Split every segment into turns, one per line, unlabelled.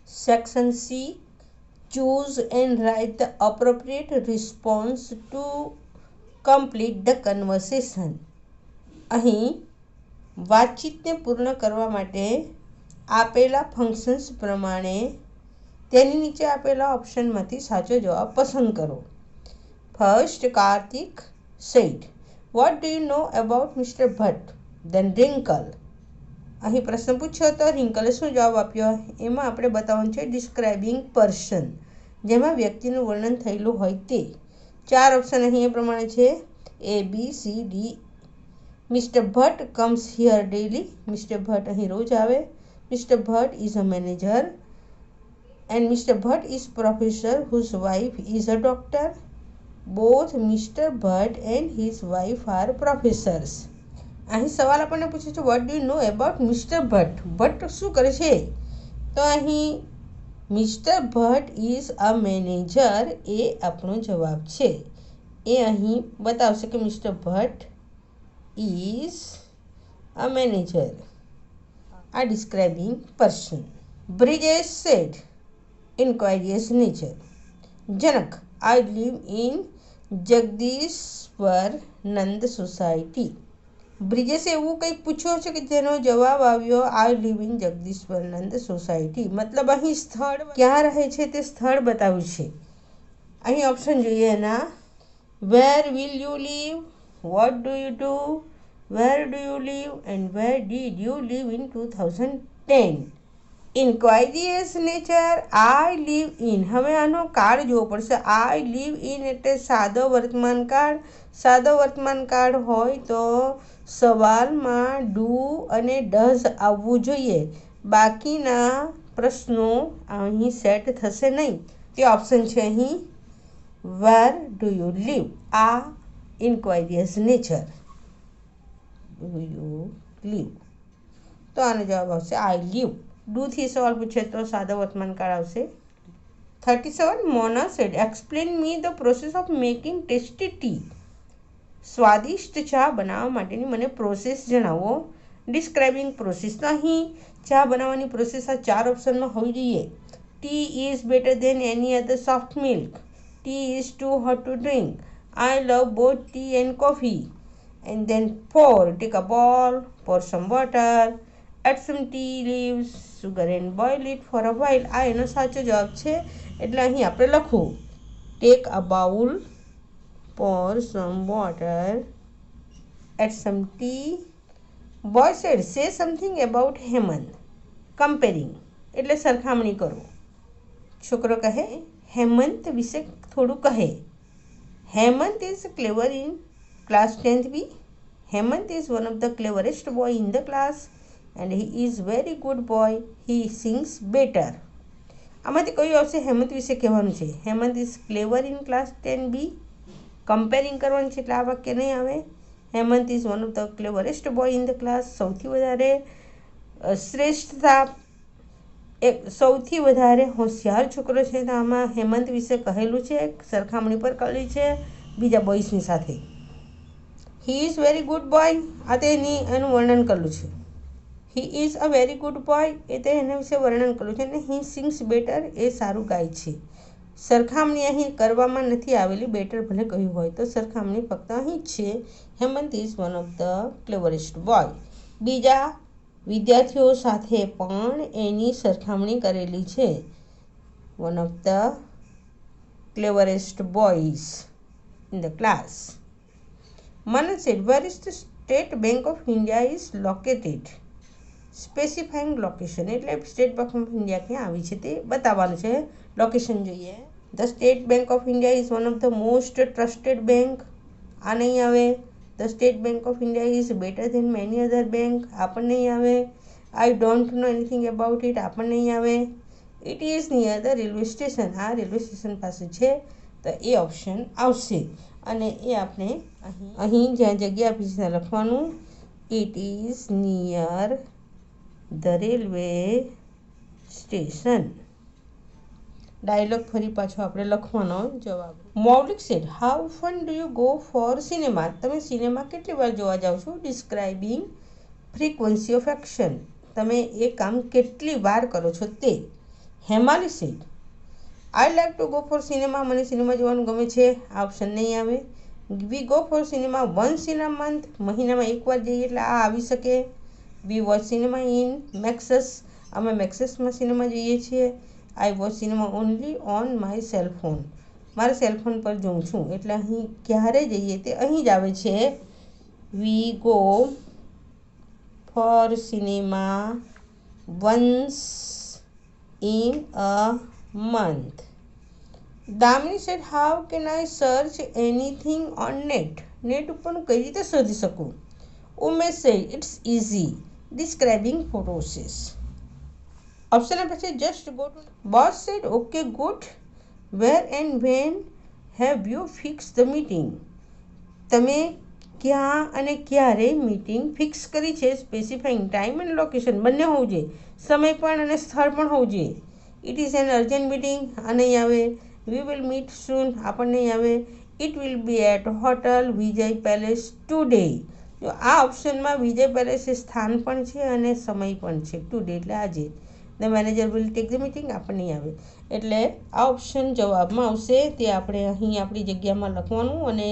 Section C. Choose and write the appropriate response to complete the conversation. અહીં વાતચીતને પૂર્ણ કરવા માટે આપેલા ફંક્શન્સ પ્રમાણે તેની નીચે આપેલા ઓપ્શનમાંથી સાચો જવાબ પસંદ કરો. First, Kartik said, "What do you know about Mr. Bhatt?" Then Wrinkle. અહીં પ્રશ્ન પૂછ્યો તો રિંકલે શું જવાબ આપ્યો? એમાં આપણે બતાવવાનું છે ડિસ્ક્રાઇબિંગ પર્સન, જેમાં વ્યક્તિનું વર્ણન થયેલું હોય તે. 4 ઓપ્શન અહીં એ પ્રમાણે છે A, B, C, D. Mr. Bhatt comes here daily. Mr. Bhatt અહીં રોજ આવે. Mr. Bhatt is a manager. And Mr. Bhatt is professor whose wife is a doctor. Both Mr. Bhatt and his wife are professors. અહીં સવાલ આપણને પૂછે છે what do you know about Mister Bhatt. Bhatt શું કરે છે? તો અહીં Mister Bhatt is a manager એ આપણો જવાબ છે. એ અહીં બતાવશે કે Mister Bhatt is a manager. આ describing person. Brijesh said, inquiries nature. Janak, I live in Jagdishwar Nand society. બ્રિજેશે એવું કંઈક પૂછ્યું છે કે જેનો જવાબ આવ્યો I live in Jagdishwar Nand society. મતલબ અહીં સ્થળ ક્યાં રહે છે તે સ્થળ બતાવ્યું છે. અહીં ઓપ્શન જોઈએ એના. Where will you live, what do you do, where do you live and where did you live in 2010. Inquiries nature I live in. હવે આનો કાળ જોવો પડશે. આઈ લીવ ઇન એટલે સાદો વર્તમાન કાળ. સાદો વર્તમાન કાળ હોય તો સવાલમાં ડુ અને ડઝ આવવું જોઈએ. બાકીના પ્રશ્નો અહીં સેટ થશે નહીં. તે ઓપ્શન છે અહીં વેર ડુ યુ લીવ. આ inquiries nature. Do you leave. તો આનો જવાબ આવશે આઈ લીવ. ડુથી સવાલ પૂછે તો સાદો વર્તમાન કાળ આવશે. 37. Mona said, explain me the process of making tasty tea. સ્વાદિષ્ટ ચા બનાવવા માટેની મને પ્રોસેસ જણાવો. Describing process. તો અહીં ચા બનાવવાની પ્રોસેસ આ 4 ઓપ્શનમાં હોવી જોઈએ. Tea is better than any other soft milk. Tea is too hot to drink. I love both tea and coffee. And then pour, take a bowl, pour some water, add some tea leaves, sugar and boil it for a while. આ એનો સાચો જવાબ છે. એટલે અહીં આપણે લખવું take a bowl, pour some water, add some tea. Boy said, say something about Hemant. Comparing એટલે સરખામણી કરો. છોકરો કહે હેમંત વિશે થોડું કહે. Hemant is clever in class 10th B. Hemant is one of the cleverest boy in the class and he is very good boy. He sings better. આમાંથી કયું આવશે? હેમંત વિશે કહેવાનું છે. Hemant is clever in class 10B. Comparing કરવાનું છે એટલે આ વાક્ય નહીં આવે. Hemant is one of the cleverest boy in the class. સૌથી વધારે શ્રેષ્ઠતા, સૌથી વધારે હોશિયાર છોકરો છે. તો આમાં હેમંત વિશે કહેલું છે, સરખામણી પર કરેલી છે બીજા બોયસની સાથે. He is very good boy, આ તો એનું વર્ણન કરેલું છે. He is a very good boy એ તો એના વિશે વર્ણન કરેલું છે. અને હી સિંગ્સ બેટર એ સારું ગાય છે. સરખામણી અહીં કરવામાં નથી આવેલી. બેટર ભલે કહ્યું હોય તો સરખામણી ફક્ત અહીં જ છે. Hemant is one of the cleverest boy. બીજા વિદ્યાર્થીઓ સાથે પણ એની સરખામણી કરેલી છે. One of the cleverest boys in the class. Manan said, where is the State Bank of India is located? Specifying location એટલે સ્ટેટ બેંક ઓફ ઇન્ડિયા ક્યાં આવી છે તે બતાવવાનું છે. લોકેશન જોઈએ. The State Bank of India is one of the most trusted bank. આ નહીં આવે. The State Bank of India is better than many other bank. આ પણ નહીં આવે. I don't know anything about it. આ પણ નહીં આવે. It is near the railway station. આ રેલવે સ્ટેશન પાસે છે. તો એ ઓપ્શન આવશે. અને એ આપણે અહીં જ્યાં જગ્યા આપી છે ત્યાં લખવાનું it is near the railway station. Dialogue ફરી પાછો આપણે લખવાનો જવાબ. Maulik said, how often do you go for cinema. તમે સિનેમા કેટલી વાર જોવા જાઓ છો? Describing frequency of action. તમે એ કામ કેટલી વાર કરો છો તે. Hemali said I like to go for cinema, મને સિનેમા જોવાનું ગમે છે. આ ઓપ્શન નહીં આવે. We go for cinema once in a month, મહિનામાં એકવાર જઈએ એટલે આ આવી શકે. વી વોચ સિનેમા ઇન મેક્સસ, અમે મેક્સસમાં સિનેમા જોઈએ છીએ. આઈ watch cinema only on my cellphone, મારા સેલફોન પર જોઉં છું. એટલે અહીં ક્યારે જઈએ તે અહીં જ આવે છે. વી go for cinema once in a month. Damini said, how can I search anything on net? Net ઉપર હું કઈ રીતે શોધી શકું? Umesh said, it's easy. Describing process. Option આપે છે just go to. boss said, okay good. Where and when have you fixed the meeting? તમે ક્યાં અને ક્યારે મીટિંગ ફિક્સ કરી છે? સ્પેસિફાઈંગ ટાઈમ અને લોકેશન બંને હોવું જોઈએ, સમય પણ અને સ્થળ પણ હોવું જોઈએ. It is an urgent meeting, આ નહીં આવે. વી વિલ મીટ સૂન, આ પણ નહીં આવે. It will be at hotel Vijay Palace today. જો આ ઓપ્શનમાં વિજય પેલેસ એ સ્થાન પણ છે અને સમય પણ છે. ટુડે એટલે આજે. The manager will take the meeting, આ પણ નહીં આવે. એટલે આ ઓપ્શન જવાબમાં આવશે. તે આપણે અહીં આપણી જગ્યામાં લખવાનું અને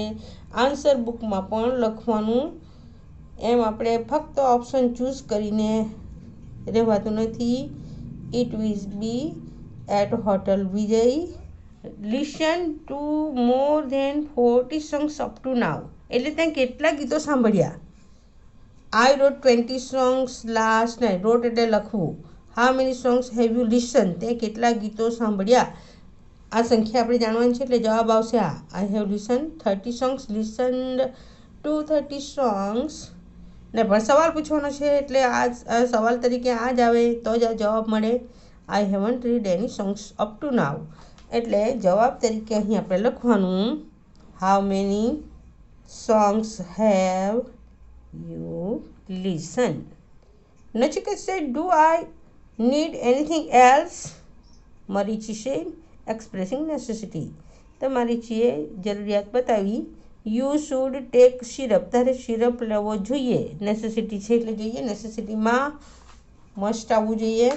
આન્સર બુકમાં પણ લખવાનું. એમ આપણે ફક્ત ઓપ્શન ચૂઝ કરીને રહેવાતું નથી. It will be at hotel Vijay. Listen to more than 40 songs up to now, એટલે ત્યાં કેટલા ગીતો સાંભળ્યા. I wrote 20 songs last night. Wrote એટલે લખવું. How many songs have you listen, તે કેટલા ગીતો સાંભળ્યા. આ સંખ્યા આપણે જાણવાની છે એટલે જવાબ આવશે આ. I have listen 30 songs, listened to 30 songs. ને પણ સવાલ પૂછવાનો છે એટલે આ સવાલ તરીકે આ જ આવે તો જ આ જવાબ મળે. I haven't read any songs up to now, એટલે જવાબ તરીકે અહીં આપણે લખવાનું how many songs have you listen. Nachiket said, do I need anything else? Marichi said, expressing necessity. તો મરીચીએ જરૂરિયાત બતાવી. યુ શુડ ટેક સિરપ, તારે સિરપ લેવો જોઈએ. નેસેસિટી છે એટલે જોઈએ. નેસેસિટીમાં મસ્ટ આવવું જોઈએ.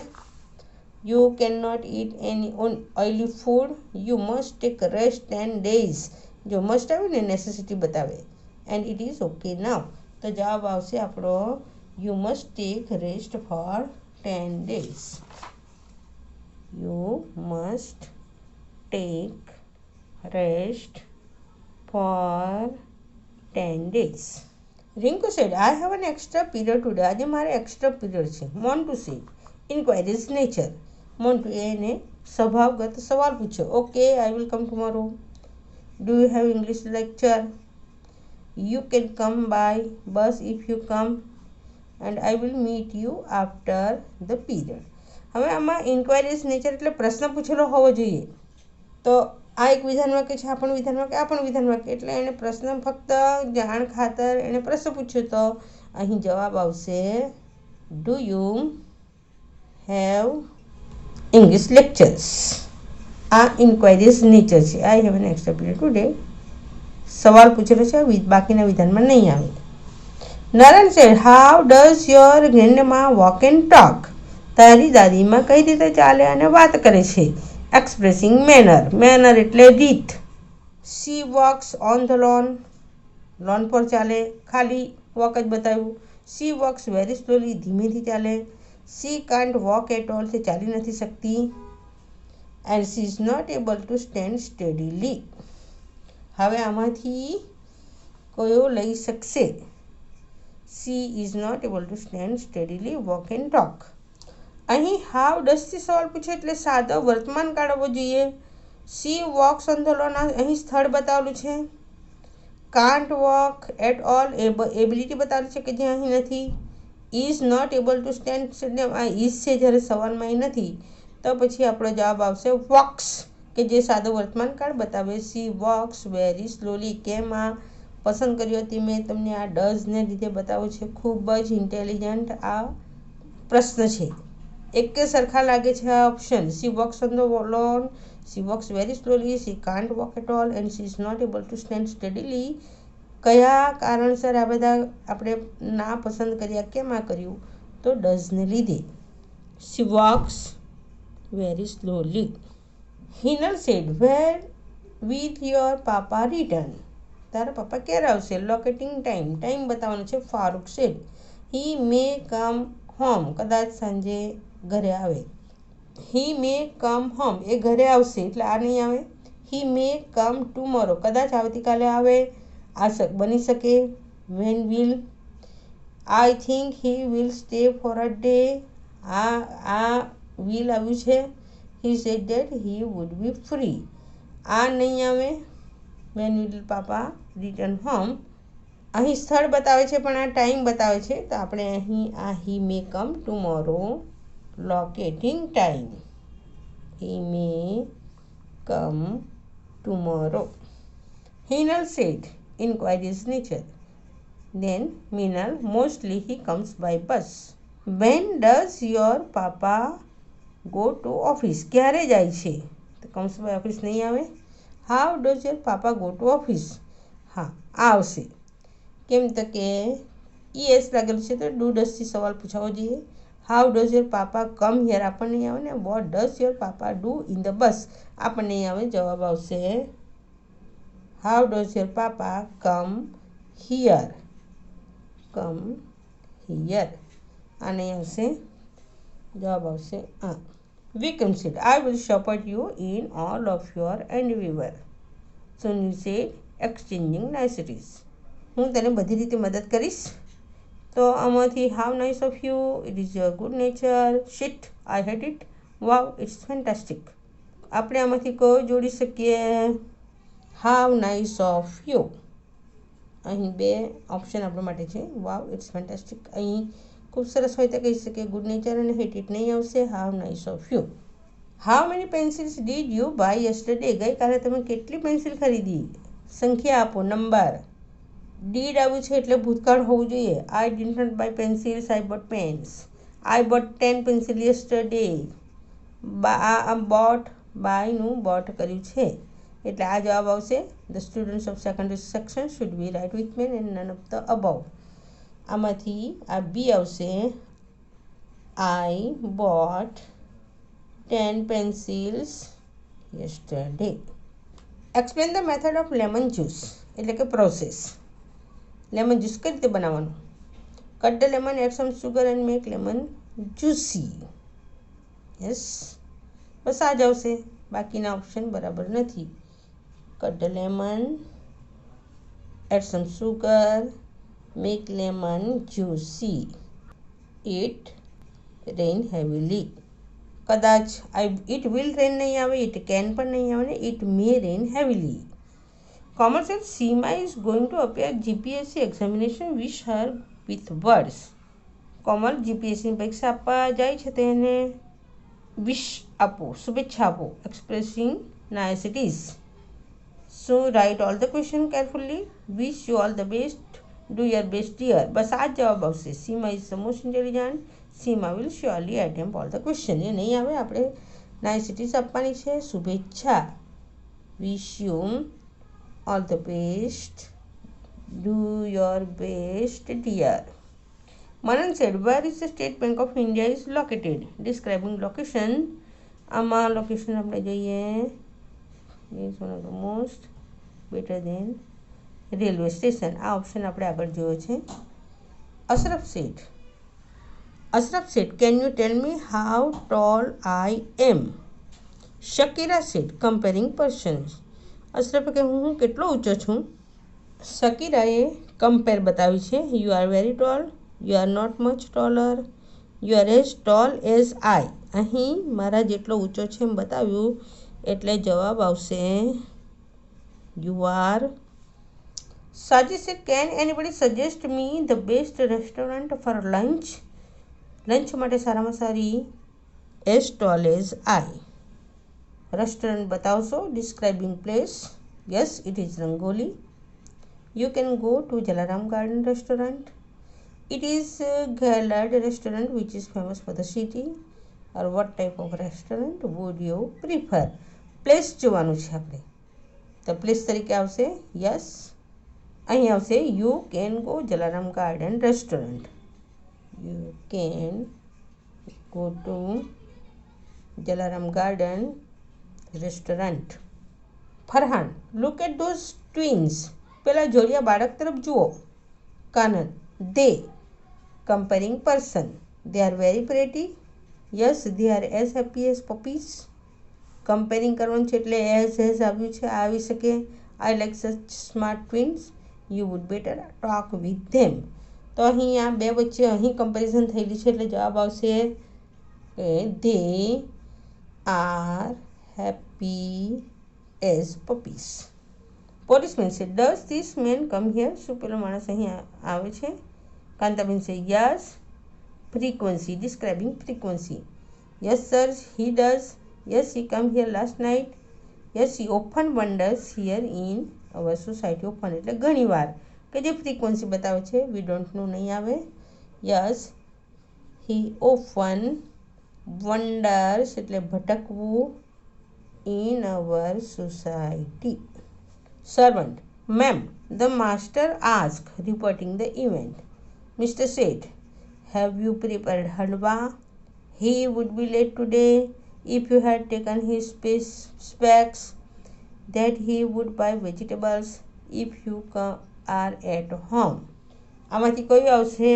You can not eat any oily food. You must take rest 10 days. જો મસ્ટ આવે ને નેસેસિટી બતાવે. And it is okay now, તો જવાબ આવશે આપણો you must take rest for 10 days. You must take rest for 10 days. Rinku said, I have an extra period today, આજે મારે એક્સ્ટ્રા પીરિયડ છે. Montu said, inquiries nature. Montu એને સ્વભાવગત સવાલ પૂછ્યો. Okay, I will come tomorrow. Do you have English lecture? You can come by bus if you come and I will meet you after the period. હવે આમાં enquiries nature એટલે પ્રશ્ન પૂછેલો હોવો જોઈએ. તો આ એક વિધાન વાક્ય છે, આ પણ વિધાન વાક્ય, આ પણ વિધાન વાક્ય. એટલે એણે પ્રશ્ન ફક્ત જાણ ખાતર એણે પ્રશ્ન પૂછ્યો, તો અહીં જવાબ આવશે do you have English lectures. આ ઇન્ક્વાયરીઝ નેચર છે. I have an extra period today સવાલ પૂછેલો છે, બાકીના વિધાનમાં નહીં આવે. Naren said, how does your grandma walk and talk? તારી દાદીમાં કઈ રીતે ચાલે અને વાત કરે છે. એક્સપ્રેસિંગ મેનર, મેનર એટલે રીત. C walks on the loan, loan પર ચાલે, ખાલી વોક જ બતાવ્યું. સી વોક્સ વેરી સ્લોલી, ધીમેથી ચાલે. She can't walk at all, તે ચાલી નથી શકતી. And she is not able to stand steadily. હવે આમાંથી કયો લઈ શકશે? She is not able to stand steadily, walk and talk. અહીં હાઉ ડઝથી સવાલ પૂછે એટલે સાદો વર્તમાન કાળ હોવો જોઈએ. She walks on the lawn, અહીં સ્થળ બતાવેલું છે. Can't walk at all, ability બતાવેલી છે કે જે અહીં નથી. Is not able to stand, આ ઇઝ છે જ્યારે સવાલમાં એ નથી, તો પછી આપણો જવાબ આવશે વોક્સ, કે જે સાદો વર્તમાન કાળ બતાવે. C walks very slowly. કેમ આ પસંદ કર્યો હતી મેં તમને આ ડઝને લીધે બતાવું છે. ખૂબ જ ઇન્ટેલિજન્ટ આ પ્રશ્ન છે. એક સરખા લાગે છે આ option. She walks on the lawn, she walks very slowly, she can't walk at all and she is not able to stand steadily. કયા કારણસર આ બધા આપણે ના પસંદ કર્યા? કેમ આ કર્યું? તો ડઝને લીધે. C walks very slowly. Hinal said, "Where will your papa return?" તારા પપ્પા ક્યારે આવશે? લોકેટિંગ ટાઈમ, ટાઈમ બતાવવાનો છે. ફારૂક સેડ, "હી મે કમ હોમ." કદાચ સાંજે ઘરે આવે. હી મે કમ હોમ, એ ઘરે આવશે એટલે આ નહીં આવે. હી મે કમ ટુમોરો, કદાચ આવતીકાલે આવે. આ બની શકે. When will, I think he will stay for a day. આ વિલ આવ્યું છે. He said date he would be free. આ નહીં આવે. When will papa return home. અહીં સ્થળ બતાવે છે પણ આ ટાઈમ બતાવે છે, તો આપણે અહીં આ હી મે કમ tomorrow, લોકેટિંગ time. He May come tomorrow. Hinal said, "Inquiry is nature." Then Minal, "Mostly he comes by bus." When does your papa go to office? ક્યારે જાય છે? તો comes by office નહીં આવે. How does your papa go to office? હા, આ આવશે. કેમ તો કે ES લાગેલું છે તો ડુ ડસથી સવાલ પૂછાવો જોઈએ. How does your papa come here આપણને નહીં આવે ને. What does your papa do in the bus આપણને નહીં આવે. જવાબ આવશે how does your papa come here. Come here આ નહીં આવશે. જવાબ આવશે આ. Vikram said, "I will support you in all of your endeavor." Sunil said, "Exchanging niceties." હું તને બધી રીતે મદદ કરીશ. તો આમાંથી how nice of you, it is your good nature, shit I hate it, wow it's fantastic. આપણે આમાંથી કોઈ જોડી શકીએ? How nice of you. અહીં બે ઓપ્શન આપણા માટે છે. વાવ ઇટ્સ ફેન્ટાસ્ટિક અહીં ખૂબ સરસ હોય તો કહી શકીએ. ગુડ નેચર અને હેટ ઇટ નહીં આવશે. How nice of you. How many pencils did you buy yesterday? ગઈકાલે તમે કેટલી પેન્સિલ ખરીદી? સંખ્યા આપો, નંબર. ડીડ આવ્યું છે એટલે ભૂતકાળ હોવું જોઈએ. I did not buy pencils, I bought pens. I bought 10 pencil yesterday. Bought, બાયનું બોટ કર્યું છે એટલે આ જવાબ આવશે. The students of secondary section should be write with men and none of the above. આમાંથી આ બી આવશે. I bought 10 pencils yesterday. Explain the method of lemon juice, એટલે કે પ્રોસેસ. લેમન જ્યુસ કઈ રીતે બનાવવાનું? Cut the lemon, add some sugar and make lemon juicy. Yes, બસ આ જ આવશે. બાકીના ઓપ્શન બરાબર નથી. Cut the lemon, add some sugar, make lemon juicy. It rain heavily. કદાચ ઇટ વિલ રેન નહીં આવે, ઇટ કેન પણ નહીં આવે ને it may rain heavily. Komal said, "Seema is going to appear GPSC examination. Wish her with words." Komal જીપીએસસીની પરીક્ષા આપવા જાય છે તેને વિશ આપો, શુભેચ્છા આપો. Expressing niceties. So write all the question carefully. Wish you all the best, do your best dear. બસ આ જ જવાબ આવશે. Seema is the most intelligent, Seema will surely attempt all the question. એ નહીં આવે, આપણે નાઇસિટીઝ આપવાની છે. શુભેચ્છા. Wish you all the best, do your best dear. Manan said, "Where is the State Bank of India is located?" Describing location. આમાં location આપણે જોઈએ. Is one of the most better than railway station. આ option આપણે આગળ જોયો છે. Ashraf said, "Can you tell me how tall I am?" Shakira said, "Comparing persons." અશરફે કે હું કેટલો ઊંચો છું. શકીરાએ કમ્પેર બતાવી છે. You are very tall, you are not much taller, you are as tall as I. અહીં મારા જેટલો ઊંચો છે એમ બતાવ્યું એટલે જવાબ આવશે you are. Saji said, "Can anybody suggest me the best restaurant for lunch?" Lunch માટે સારામાં સારી as tall as I. Restaurant બતાવશો. Describing place. Yes, it is Rangoli. You can go to Jalaram Garden restaurant. It is Gaylord restaurant which is famous for the city. Or what type of restaurant would you prefer? Place જોવાનું છે આપણે. તો place તરીકે આવશે yes. અહીં આવશે you can go Jalaram garden restaurant. You can go to Jalaram garden restaurant. Farhan, look at those twins. પેલા જોડિયા બાળક તરફ જુઓ. Kanan, they. Comparing person, they are very pretty. Yes, they are as happy as puppies. Comparing કરવાનું છે એટલે એઝ આવ્યું છે, આવી શકે. I like such smart twins. You would better talk with them. તો અહીં આ બે વચ્ચે અહીં કમ્પેરિઝન થયેલી છે એટલે જવાબ આવશે they are happy as puppies. Policeman say, does this man come here. શું પેલો માણસ અહીં આવે છે? Kantaben say, yes. Frequency, describing frequency. Yes sir, he does. Yes, he come here last night. Yes, he often wonders here in our society. Often એટલે ઘણી વાર, કે જે ફ્રીક્વન્સી બતાવે છે. વી ડોન્ટ નો નહીં આવે. યસ, હી ઓફન વન્ડર્સ એટલે ભટકવું in our society. Servant, ma'am, the master ask, reporting the event. Mister Sheth, have you prepared halwa? He would be late today. If you had taken his specs, that he would buy vegetables if you are at home. આમાંથી કયું આવશે?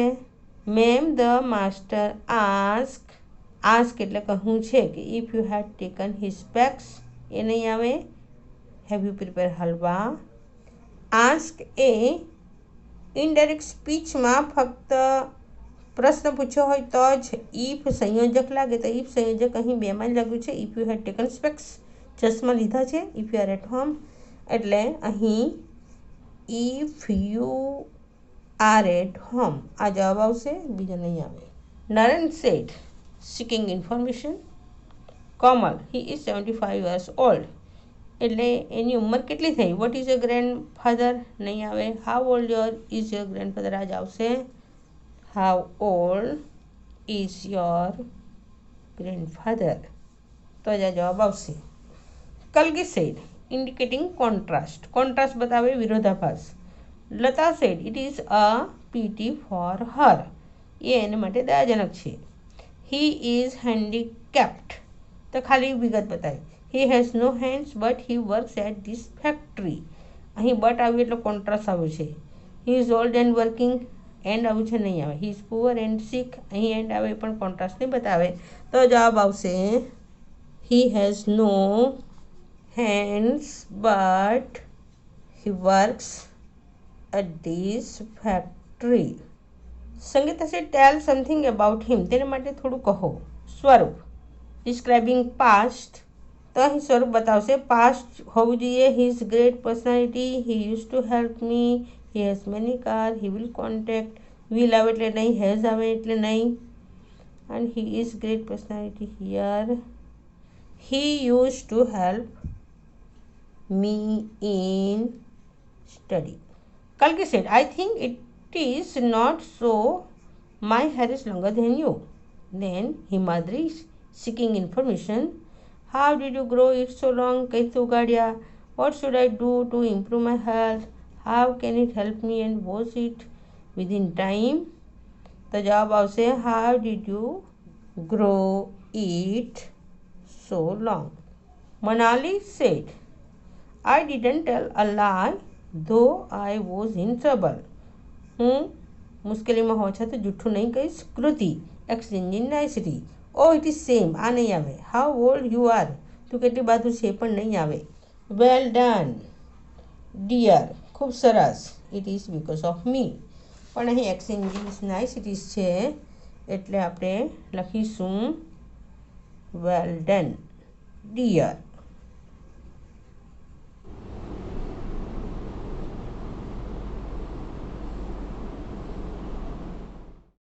Ma'am, the master ask. Ask એટલે કહું છે કે if you had taken his specs, એ નહીં આવે. Have you prepare halwa. Ask એ ઇનડાયરેક્ટ સ્પીચમાં ફક્ત પ્રશ્ન પૂછ્યો હોય તો જ ઇફ સંયોજક લાગે. તો ઇફ સંયોજક અહીં બેમાં જ લાગ્યું છે. If you had taken specs, ચશ્મા લીધા છે. If you are at home એટલે અહીં if you are at home આ જવાબ આવશે, બીજો નહીં આવે. Naren said, seeking information. Komal, he is 75 years old એટલે એની ઉંમર કેટલી થઈ? What is your grandfather? નહીં આવે. How old is your grandfather આ જ આવશે. How old is your grandfather, તો જ આ જવાબ આવશે. કલગી સેડ, ઇન્ડિકેટિંગ કોન્ટ્રાસ્ટ. કોન્ટ્રાસ્ટ બતાવે વિરોધાભાસ. Lata said, it is a pity for her. એ એને માટે દયાજનક છે. હી ઇઝ હેન્ડીકેપ્ડ તો ખાલી વિગત બતાવી. He has no hands but he works at this factory. અહીં બટ આવ્યું એટલે કોન્ટ્રાસ્ટ આવ્યું છે. He is old and working, and આવ્યું છે, નહીં આવે. He is poor and sick, અહીં એન્ડ આવે પણ કોન્ટ્રાસ્ટ નહીં બતાવે, તો જવાબ આવશે he has no hands but he works at this factory. Sangeeta say, tell something about હિમ. તેના માટે થોડું કહો. સ્વરૂપ, ડિસ્ક્રાઇબિંગ પાસ્ટ તો અહીં સ્વરૂપ બતાવશે. પાસ્ટ હોવું જોઈએ. He's great personality. He use to help me. He has many car. He will contact. Will આવે એટલે નહીં, હેઝ આવે એટલે નહીં. And he is great personality here. He use to help me in study. કલ્કી said, I think it is not so. My hair is longer than you. Then Himadri, seeking information. How did you grow it so long? કઈથી ઉગાડ્યા? What should I do to improve my health? How can it help me and wash it within time? તો જવાબ આવશે How did you grow it so long? Manali said, I didn't tell a lie though I was in trouble. હું મુશ્કેલીમાં હોવા છતાં જૂઠું નહીં કહીશ. Kriti, exchanging nicety. Oh it is same, આ નહીં આવે. હાઉ ઓલ્ડ યુ આર, તું કેટલી બહાદુર છે, પણ નહીં આવે. વેલ ડન ડિયર, ખૂબ સરસ. It is because of me, પણ અહીં એક્સચેન્જિંગ નાઇસિટીઝ છે એટલે આપણે લખીશું વેલ ડન ડિયર.